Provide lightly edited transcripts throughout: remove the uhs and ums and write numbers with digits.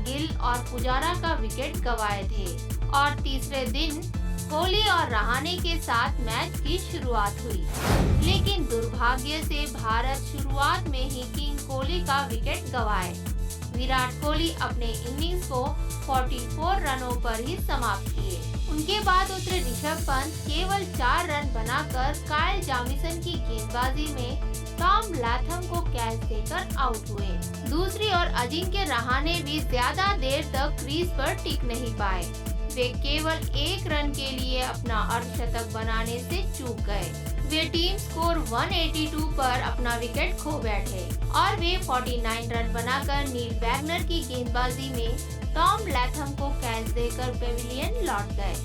गिल और पुजारा का विकेट गंवाए थे और तीसरे दिन कोहली और रहाणे के साथ मैच की शुरुआत हुई। लेकिन दुर्भाग्य से भारत शुरुआत में ही किंग कोहली का विकेट गंवाए। विराट कोहली अपने इनिंग्स को 44 रनों पर ही समाप्त किए। उनके बाद उतरे ऋषभ पंत केवल 4 रन बनाकर काइल जैमिसन की गेंदबाजी में टॉम लैथम को कैच देकर आउट हुए। दूसरी ओर अजिंक्य रहाणे भी ज्यादा देर तक क्रीज पर टिक नहीं पाए। वे केवल 1 रन के लिए अपना अर्धशतक बनाने से चूक गए। वे टीम स्कोर 182 पर अपना विकेट खो बैठे और वे 49 रन बनाकर नील वैगनर की गेंदबाजी में टॉम लैथम को कैच देकर पेविलियन लौट गए।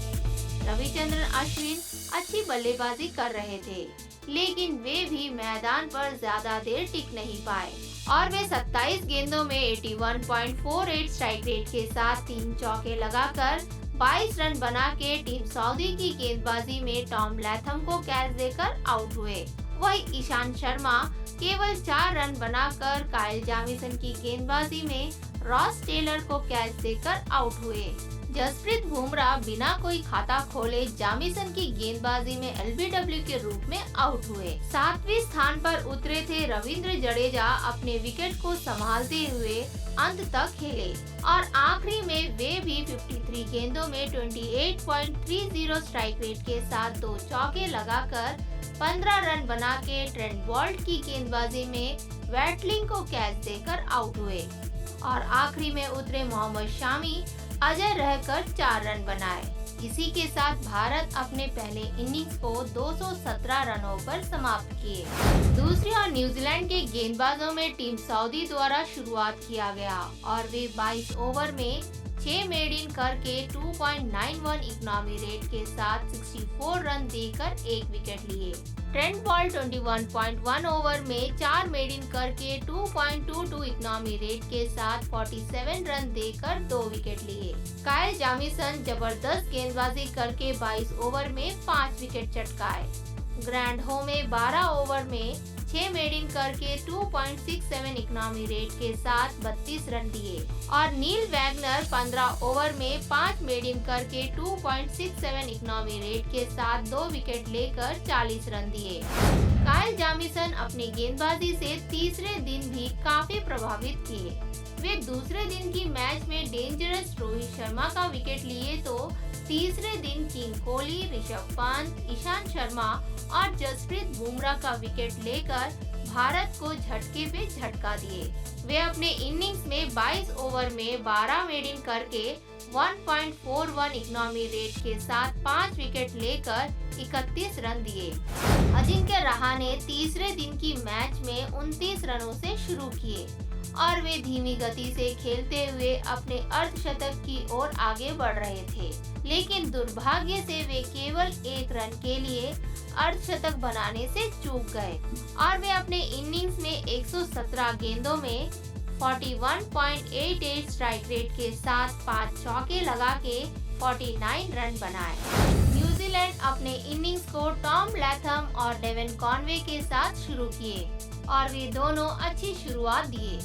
रविचंद्रन अश्विन अच्छी बल्लेबाजी कर रहे थे, लेकिन वे भी मैदान पर ज्यादा देर टिक नहीं पाए और वे 27 गेंदों में 81.48 स्ट्राइक रेट के साथ 3 चौके लगाकर 22 रन बना के टीम सऊदी की गेंदबाजी में टॉम लैथम को कैच देकर आउट हुए। वही ईशांत शर्मा केवल 4 रन बनाकर काइल जैमिसन की गेंदबाजी में रॉस टेलर को कैच देकर आउट हुए। जसप्रीत बुमराह बिना कोई खाता खोले जैमिसन की गेंदबाजी में एलबीडब्ल्यू के रूप में आउट हुए। 7वें स्थान पर उतरे थे रविंद्र जडेजा अपने विकेट को संभालते हुए अंत तक खेले और आखिरी में वे भी 53 गेंदों में 28.30 स्ट्राइक रेट के साथ 2 चौके लगाकर 15 रन बना के ट्रेंट बोल्ट की गेंदबाजी में वेटलिंग को कैच देकर आउट हुए और आखिरी में उतरे मोहम्मद शामी अजय रहकर 4 रन बनाए। इसी के साथ भारत अपने पहले इनिंग्स को 217 रनों पर समाप्त किए। दूसरी ओर न्यूजीलैंड के गेंदबाजों में टीम सऊदी द्वारा शुरुआत किया गया और वे 22 ओवर में 6 मेड इन करके 2.91 इकोनॉमी रेट के साथ 64 रन देकर 1 विकेट लिए। ट्रेंट बोल्ट 21.1 ओवर में 4 मेड इन करके 2.22 इकोनॉमी रेट के साथ 47 रन देकर 2 विकेट लिए। काइल जैमिसन जबरदस्त गेंदबाजी करके 22 ओवर में 5 विकेट चटकाए। ग्रैंड होमे 12 ओवर में 6 मेड इन करके 2.67 इकोनॉमी रेट के साथ 32 रन दिए और नील वैगनर 15 ओवर में 5 मेड इन करके 2.67 इकोनॉमी रेट के साथ 2 विकेट लेकर 40 रन दिए। काइल जैमिसन अपनी गेंदबाजी से तीसरे दिन भी काफी प्रभावित किए। वे दूसरे दिन की मैच में डेंजरस रोहित शर्मा का विकेट लिए तो तीसरे दिन किंग कोहली, ऋषभ पंत, ईशांत शर्मा और जसप्रीत बुमराह का विकेट लेकर भारत को झटके पे झटका दिए। वे अपने इनिंग्स में 22 ओवर में 12 मेड इन करके 1.41 इकोनॉमी रेट के साथ 5 विकेट लेकर 31 रन दिए। अजिंक्य रहाणे तीसरे दिन की मैच में 29 रनों से शुरू किए और वे धीमी गति से खेलते हुए अपने अर्धशतक की ओर आगे बढ़ रहे थे, लेकिन दुर्भाग्य से वे केवल 1 रन के लिए अर्धशतक बनाने से चूक गए और वे अपने इनिंग्स में 117 गेंदों में 41.88 स्ट्राइक रेट के साथ 5 चौके लगा के 49 रन बनाए। न्यूजीलैंड अपने इनिंग्स को टॉम लैथम और डेवन कॉनवे के साथ शुरू किए और वे दोनों अच्छी शुरुआत दिए,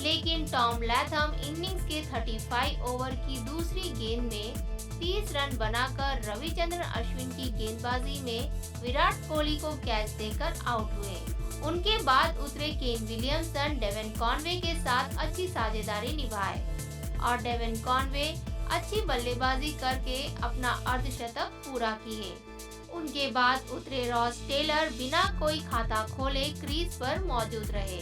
लेकिन टॉम लैथम इनिंग्स के 35 ओवर की दूसरी गेंद में 30 रन बनाकर रविचंद्रन अश्विन की गेंदबाजी में विराट कोहली को कैच देकर आउट हुए। उनके बाद उतरे केन विलियमसन डेवन कॉनवे के साथ अच्छी साझेदारी निभाए और डेवन कॉनवे अच्छी बल्लेबाजी करके अपना अर्धशतक पूरा किए। उनके बाद उतरे रॉस टेलर बिना कोई खाता खोले क्रीज पर मौजूद रहे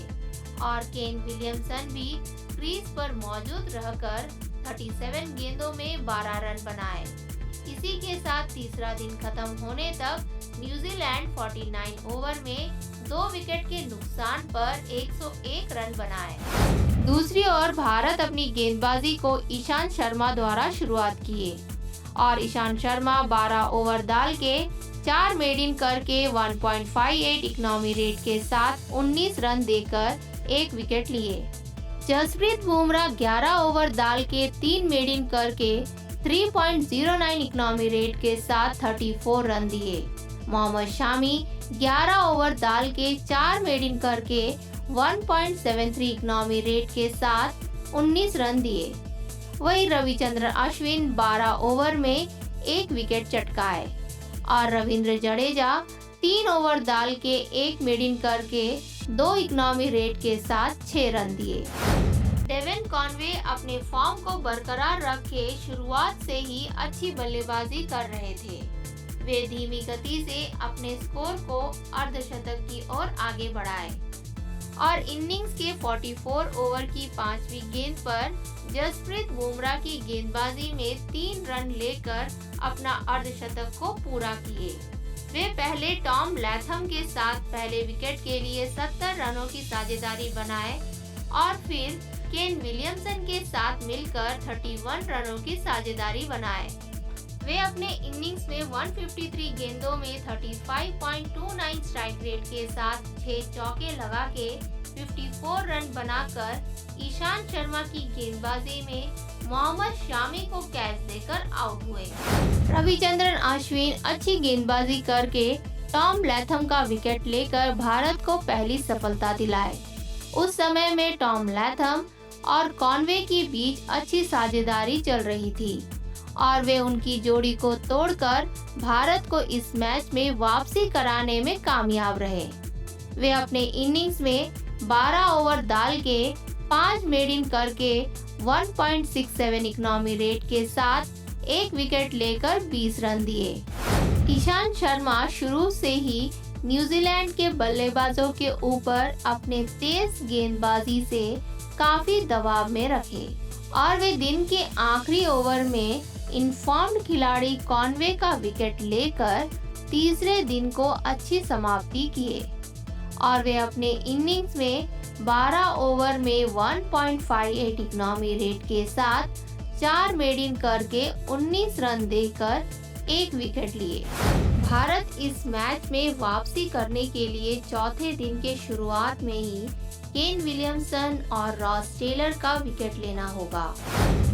और केन विलियमसन भी क्रीज पर मौजूद रहकर 37 गेंदों में 12 रन बनाए। इसी के साथ तीसरा दिन खत्म होने तक न्यूजीलैंड 49 ओवर में 2 विकेट के नुकसान पर 101 रन बनाए। दूसरी ओर भारत अपनी गेंदबाजी को ईशांत शर्मा द्वारा शुरुआत किए और ईशांत शर्मा 12 ओवर डाल के 4 मेड इन करके 1.58 इकोनॉमी रेट के साथ 19 रन देकर 1 विकेट लिए। जसप्रीत बुमराह 11 ओवर डाल के 3 मेड इन करके 3.09 इकोनॉमी रेट के साथ 34 रन दिए। मोहम्मद शामी 11 ओवर डाल के 4 मेड इन करके 1.73 इकोनॉमी रेट के साथ 19 रन दिए। वहीं रविचंद्रन अश्विन 12 ओवर में 1 विकेट चटकाए और रविंद्र जडेजा 3 ओवर डाल के 1 मेडिन करके 2 इकोनॉमी रेट के साथ 6 रन दिए। डेवन कॉनवे अपने फॉर्म को बरकरार रख के शुरुआत से ही अच्छी बल्लेबाजी कर रहे थे। वे धीमी गति से अपने स्कोर को अर्धशतक की ओर आगे बढ़ाए और इनिंग्स के 44 ओवर की 5वीं गेंद पर जसप्रीत बुमराह की गेंदबाजी में 3 रन लेकर अपना अर्धशतक को पूरा किए। वे पहले टॉम लैथम के साथ पहले विकेट के लिए 70 रनों की साझेदारी बनाए और फिर केन विलियमसन के साथ मिलकर 31 रनों की साझेदारी बनाए। वे अपने इनिंग्स में 153 गेंदों में 35.29 स्ट्राइक रेट के साथ 6 चौके लगा के 54 रन बनाकर ईशांत शर्मा की गेंदबाजी में मोहम्मद शामी को कैच देकर आउट हुए। रविचंद्रन अश्विन अच्छी गेंदबाजी करके टॉम लैथम का विकेट लेकर भारत को पहली सफलता दिलाए। उस समय में टॉम लैथम और कॉनवे के बीच अच्छी साझेदारी चल रही थी और वे उनकी जोड़ी को तोड़कर भारत को इस मैच में वापसी कराने में कामयाब रहे। वे अपने इनिंग्स में 12 ओवर डाल के 5 मेडिन करके 1.67 इकोनॉमी रेट के साथ 1 विकेट लेकर 20 रन दिए। ईशांत शर्मा शुरू से ही न्यूजीलैंड के बल्लेबाजों के ऊपर अपने तेज गेंदबाजी से काफी दबाव में रखे और वे दिन के आखिरी ओवर में इन्फॉर्म्ड खिलाड़ी कॉनवे का विकेट लेकर तीसरे दिन को अच्छी समाप्ति किए और वे अपने इनिंग्स में 12 ओवर में 1.58 इकोनॉमी रेट के साथ 4 मेडिन करके 19 रन देकर 1 विकेट लिए। भारत इस मैच में वापसी करने के लिए चौथे दिन के शुरुआत में ही केन विलियमसन और रॉस टेलर का विकेट लेना होगा।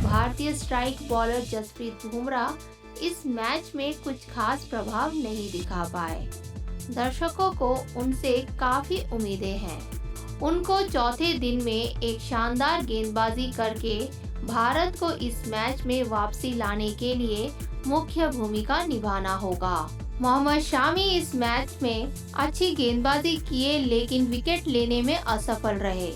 भारतीय स्ट्राइक बॉलर जसप्रीत बुमराह इस मैच में कुछ खास प्रभाव नहीं दिखा पाए। दर्शकों को उनसे काफी उम्मीदें हैं। उनको चौथे दिन में एक शानदार गेंदबाजी करके भारत को इस मैच में वापसी लाने के लिए मुख्य भूमिका निभाना होगा। मोहम्मद शामी इस मैच में अच्छी गेंदबाजी किए लेकिन विकेट लेने में असफल रहे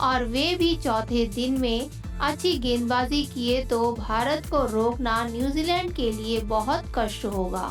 और वे भी चौथे दिन में अच्छी गेंदबाजी किए तो भारत को रोकना न्यूजीलैंड के लिए बहुत कष्ट होगा।